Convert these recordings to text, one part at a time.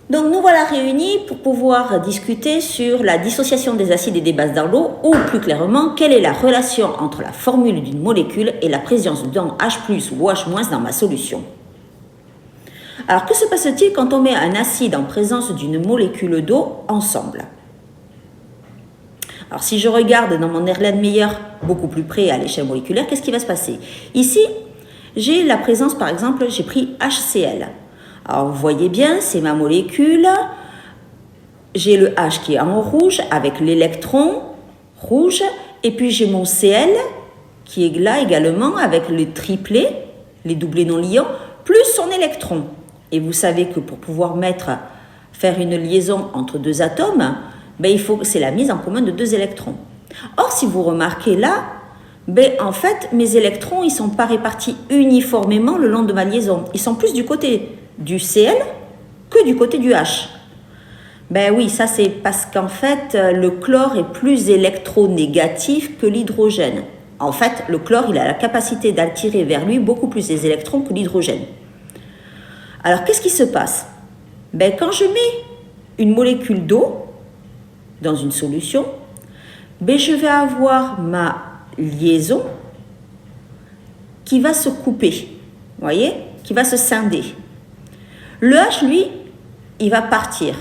Donc nous voilà réunis pour pouvoir discuter sur la dissociation des acides et des bases dans l'eau, ou plus clairement, quelle est la relation entre la formule d'une molécule et la présence d'un H+ ou H- dans ma solution. Alors que se passe-t-il quand on met un acide en présence d'une molécule d'eau ensemble? Alors si je regarde dans mon Erlenmeyer beaucoup plus près à l'échelle moléculaire, qu'est-ce qui va se passer? Ici, j'ai la présence, par exemple, j'ai pris HCl. Alors vous voyez bien, c'est ma molécule. J'ai le H qui est en rouge avec l'électron rouge. Et puis j'ai mon Cl qui est là également avec le triplet, les doublés non liants, plus son électron. Et vous savez que pour pouvoir faire une liaison entre deux atomes, c'est la mise en commun de deux électrons. Or, si vous remarquez là, en fait, mes électrons, ils ne sont pas répartis uniformément le long de ma liaison. Ils sont plus du côté du Cl que du côté du H. Oui, ça c'est parce qu'en fait, le chlore est plus électronégatif que l'hydrogène. En fait, le chlore, il a la capacité d'attirer vers lui beaucoup plus les électrons que l'hydrogène. Alors, qu'est-ce qui se passe? Quand je mets une molécule d'eau dans une solution, je vais avoir ma liaison qui va se couper, voyez, qui va se scinder. Le H, lui, il va partir,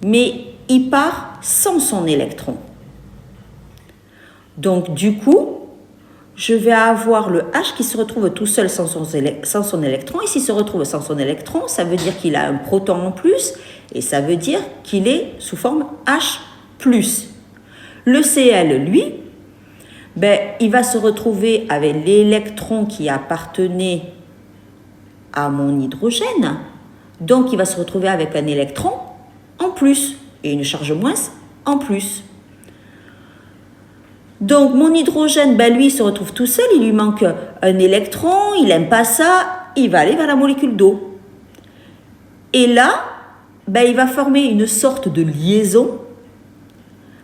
mais il part sans son électron. Donc, du coup, je vais avoir le H qui se retrouve tout seul sans son électron. Et s'il se retrouve sans son électron, ça veut dire qu'il a un proton en plus, et ça veut dire qu'il est sous forme H+. Le Cl, lui, il va se retrouver avec l'électron qui appartenait à mon hydrogène. Donc, il va se retrouver avec un électron en plus et une charge moins en plus. Donc, mon hydrogène, lui, il se retrouve tout seul, il lui manque un électron, il n'aime pas ça, il va aller vers la molécule d'eau. Et là, il va former une sorte de liaison.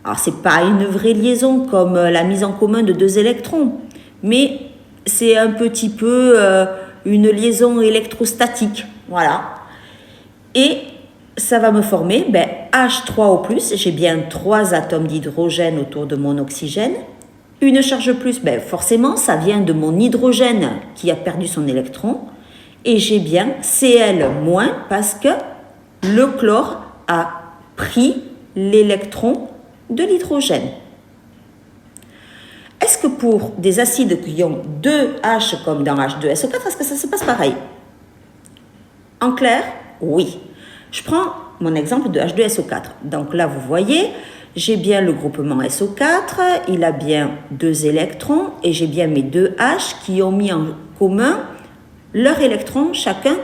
Alors, ce n'est pas une vraie liaison comme la mise en commun de deux électrons, mais c'est un petit peu une liaison électrostatique. Voilà. Et ça va me former H3O+, j'ai bien 3 atomes d'hydrogène autour de mon oxygène. Une charge plus, forcément, ça vient de mon hydrogène qui a perdu son électron. Et j'ai bien Cl- parce que le chlore a pris l'électron de l'hydrogène. Est-ce que pour des acides qui ont 2 H comme dans H2SO4, est-ce que ça se passe pareil? En clair, oui. Je prends mon exemple de H2SO4. Donc là, vous voyez, j'ai bien le groupement SO4, il a bien 2 électrons et j'ai bien mes 2 H qui ont mis en commun leurs électrons chacun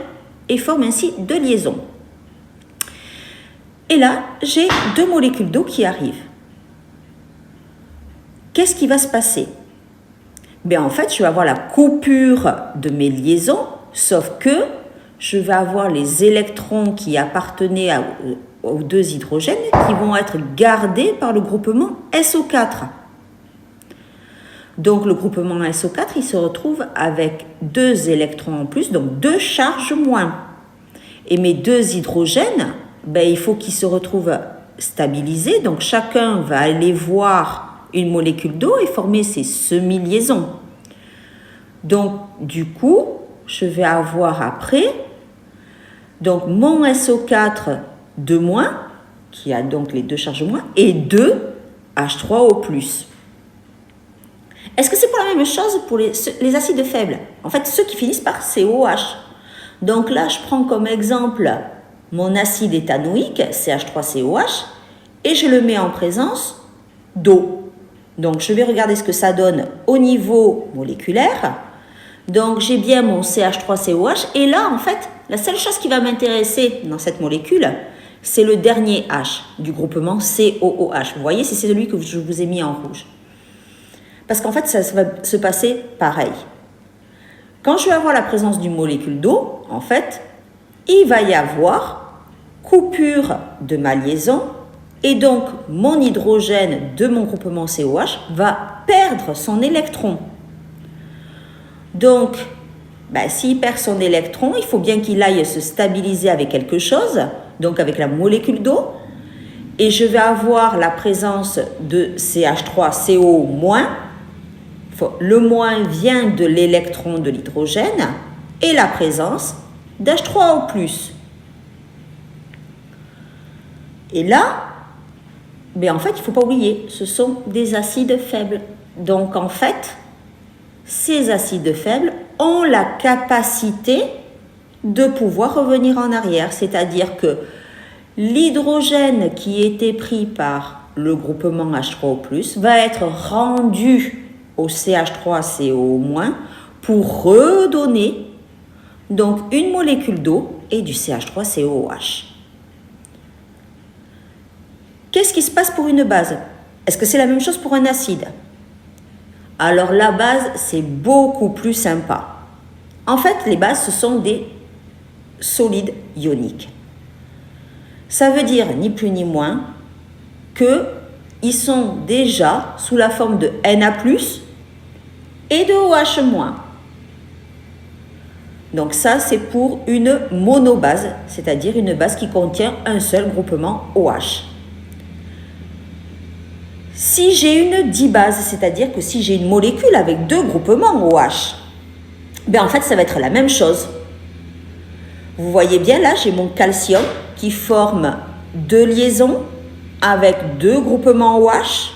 et forment ainsi 2 liaisons. Et là, j'ai 2 molécules d'eau qui arrivent. Qu'est-ce qui va se passer? En fait, je vais avoir la coupure de mes liaisons, sauf que je vais avoir les électrons qui appartenaient aux 2 hydrogènes qui vont être gardés par le groupement SO4. Donc, le groupement SO4, il se retrouve avec 2 électrons en plus, donc 2 charges moins. Et mes 2 hydrogènes, il faut qu'ils se retrouvent stabilisés. Donc, chacun va aller voir une molécule d'eau et former ses semi-liaisons. Donc, du coup, je vais avoir après mon SO4 2-, qui a donc les 2 charges moins, et 2 H3O+. Est-ce que c'est pour la même chose pour les acides faibles? En fait, ceux qui finissent par COH. Donc là, je prends comme exemple mon acide éthanoïque, CH3COH, et je le mets en présence d'eau. Donc, je vais regarder ce que ça donne au niveau moléculaire. Donc, j'ai bien mon CH3COH. Et là, en fait, la seule chose qui va m'intéresser dans cette molécule, c'est le dernier H du groupement COOH. Vous voyez, c'est celui que je vous ai mis en rouge. Parce qu'en fait, ça va se passer pareil. Quand je vais avoir la présence d'une molécule d'eau, en fait, il va y avoir coupure de ma liaison. Et donc, mon hydrogène de mon groupement COH va perdre son électron. Donc, s'il perd son électron, il faut bien qu'il aille se stabiliser avec quelque chose. donc avec la molécule d'eau, et je vais avoir la présence de CH3CO-. Le moins vient de l'électron de l'hydrogène et la présence d'H3O+. Et là, en fait, il ne faut pas oublier, ce sont des acides faibles. Donc en fait, ces acides faibles ont la capacité de pouvoir revenir en arrière, c'est-à-dire que l'hydrogène qui était pris par le groupement H3O+, va être rendu au CH3CO- pour redonner donc une molécule d'eau et du CH3COOH. Qu'est-ce qui se passe pour une base? Est-ce que c'est la même chose pour un acide? Alors la base, c'est beaucoup plus sympa. En fait, les bases, ce sont des solides ioniques. Ça veut dire ni plus ni moins qu'ils sont déjà sous la forme de Na+, et de OH-. Donc ça, c'est pour une monobase, c'est-à-dire une base qui contient un seul groupement OH. Si j'ai une dibase, c'est-à-dire que si j'ai une molécule avec deux groupements OH, en fait, ça va être la même chose. Vous voyez bien, là, j'ai mon calcium qui forme deux liaisons avec deux groupements OH.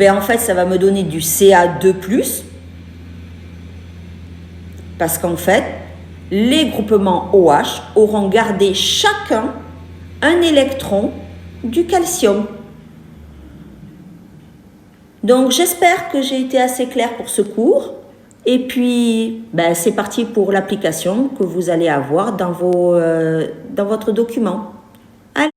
En fait, ça va me donner du Ca2+, parce qu'en fait, les groupements OH auront gardé chacun un électron du calcium. Donc, j'espère que j'ai été assez claire pour ce cours. Et puis, c'est parti pour l'application que vous allez avoir dans votre document.